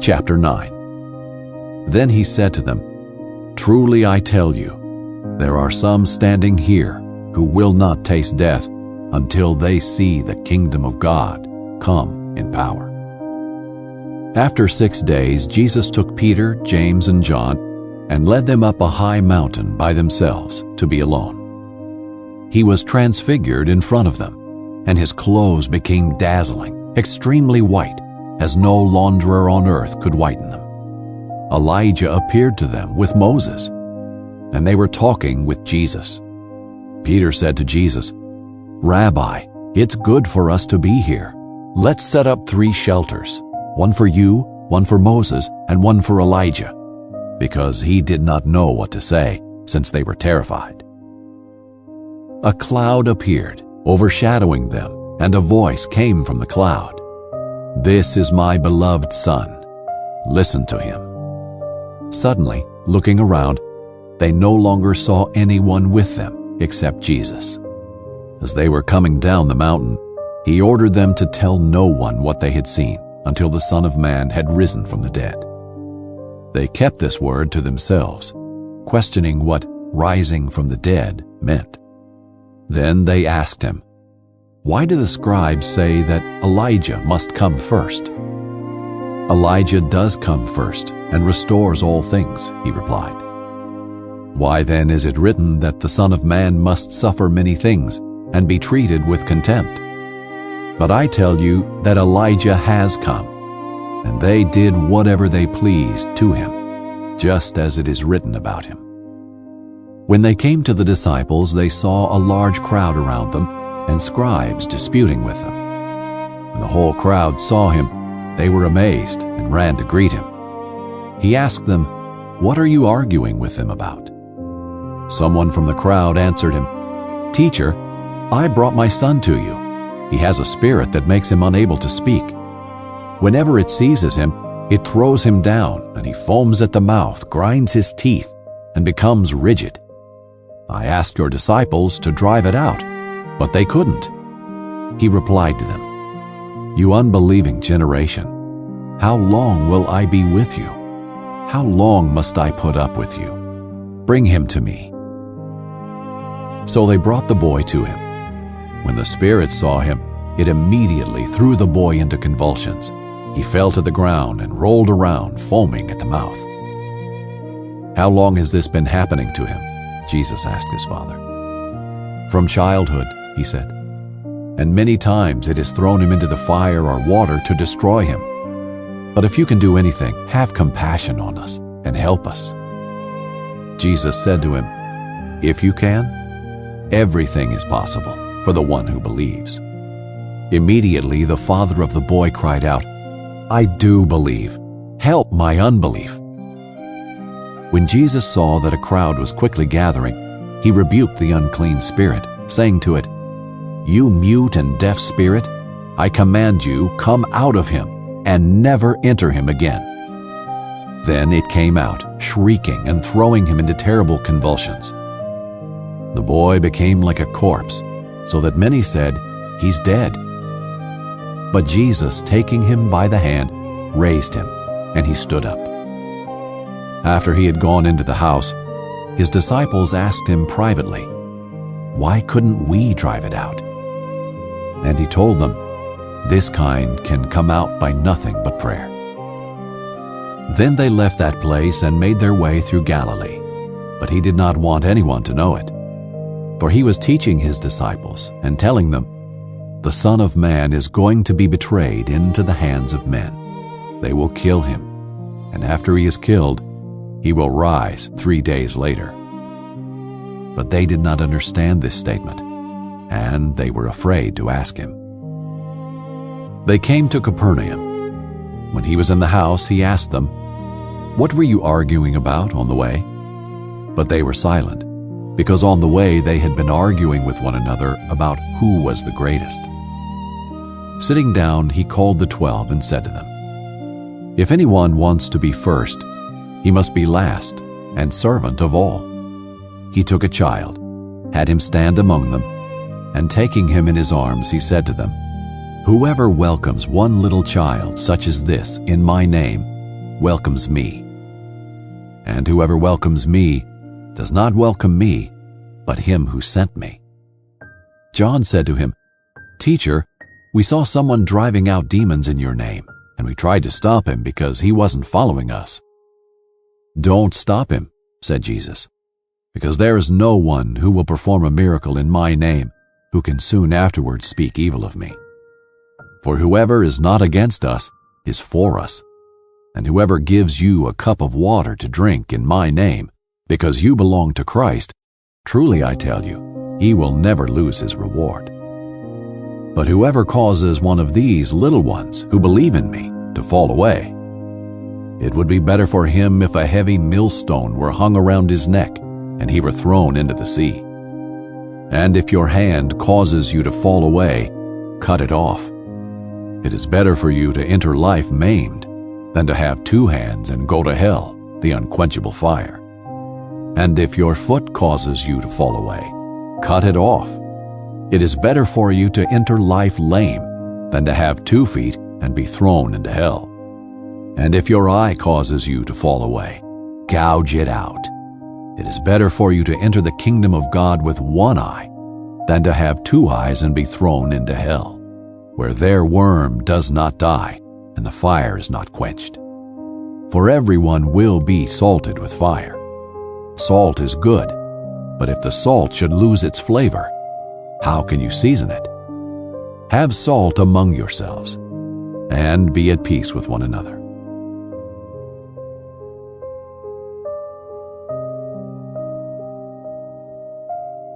Chapter 9. Then he said to them, "Truly I tell you, there are some standing here who will not taste death until they see the kingdom of God come in power." After 6 days, Jesus took Peter, James, and John and led them up a high mountain by themselves to be alone. He was transfigured in front of them, and his clothes became dazzling, extremely white, as no launderer on earth could whiten them. Elijah appeared to them with Moses, and they were talking with Jesus. Peter said to Jesus, "Rabbi, it's good for us to be here. Let's set up 3 shelters, one for you, one for Moses, and one for Elijah," because he did not know what to say, since they were terrified. A cloud appeared, overshadowing them, and a voice came from the cloud. "This is my beloved Son. Listen to him." Suddenly, looking around, they no longer saw anyone with them except Jesus. As they were coming down the mountain, he ordered them to tell no one what they had seen until the Son of Man had risen from the dead. They kept this word to themselves, questioning what rising from the dead meant. Then they asked him, "Why do the scribes say that Elijah must come first?" "Elijah does come first and restores all things," he replied. "Why then is it written that the Son of Man must suffer many things and be treated with contempt? But I tell you that Elijah has come, and they did whatever they pleased to him, just as it is written about him." When they came to the disciples, they saw a large crowd around them and scribes disputing with them. When the whole crowd saw him, they were amazed and ran to greet him. He asked them, "What are you arguing with them about?" Someone from the crowd answered him, "Teacher, I brought my son to you. He has a spirit that makes him unable to speak. Whenever it seizes him, it throws him down, and he foams at the mouth, grinds his teeth, and becomes rigid. I asked your disciples to drive it out, but they couldn't." He replied to them, "You unbelieving generation, how long will I be with you? How long must I put up with you? Bring him to me." So they brought the boy to him. When the spirit saw him, it immediately threw the boy into convulsions. He fell to the ground and rolled around, foaming at the mouth. "How long has this been happening to him?" Jesus asked his father. "From childhood," he said, "and many times it has thrown him into the fire or water to destroy him. But if you can do anything, have compassion on us and help us." Jesus said to him, "If you can, everything is possible for the one who believes." Immediately the father of the boy cried out, "I do believe. Help my unbelief." When Jesus saw that a crowd was quickly gathering, he rebuked the unclean spirit, saying to it, "You mute and deaf spirit, I command you, come out of him and never enter him again." Then it came out, shrieking and throwing him into terrible convulsions. The boy became like a corpse, so that many said, "He's dead." But Jesus, taking him by the hand, raised him, and he stood up. After he had gone into the house, his disciples asked him privately, "Why couldn't we drive it out?" And he told them, "This kind can come out by nothing but prayer." Then they left that place and made their way through Galilee, but he did not want anyone to know it. For he was teaching his disciples and telling them, "The Son of Man is going to be betrayed into the hands of men. They will kill him, and after he is killed, he will rise 3 days later." But they did not understand this statement, and they were afraid to ask him. They came to Capernaum. When he was in the house, he asked them, "What were you arguing about on the way?" But they were silent, because on the way they had been arguing with one another about who was the greatest. Sitting down, he called the 12 and said to them, "If anyone wants to be first, he must be last and servant of all." He took a child, had him stand among them, and taking him in his arms, he said to them, "Whoever welcomes one little child such as this in my name welcomes me. And whoever welcomes me does not welcome me, but him who sent me." John said to him, "Teacher, we saw someone driving out demons in your name, and we tried to stop him because he wasn't following us." "Don't stop him," said Jesus, "because there is no one who will perform a miracle in my name who can soon afterwards speak evil of me. For whoever is not against us is for us, and whoever gives you a cup of water to drink in my name, because you belong to Christ, truly I tell you, he will never lose his reward. But whoever causes one of these little ones who believe in me to fall away, it would be better for him if a heavy millstone were hung around his neck and he were thrown into the sea. And if your hand causes you to fall away, cut it off. It is better for you to enter life maimed than to have two hands and go to hell, the unquenchable fire. And if your foot causes you to fall away, cut it off. It is better for you to enter life lame than to have 2 feet and be thrown into hell. And if your eye causes you to fall away, gouge it out. It is better for you to enter the kingdom of God with 1 eye than to have 2 eyes and be thrown into hell, where their worm does not die and the fire is not quenched. For everyone will be salted with fire. Salt is good, but if the salt should lose its flavor, how can you season it? Have salt among yourselves, and be at peace with one another.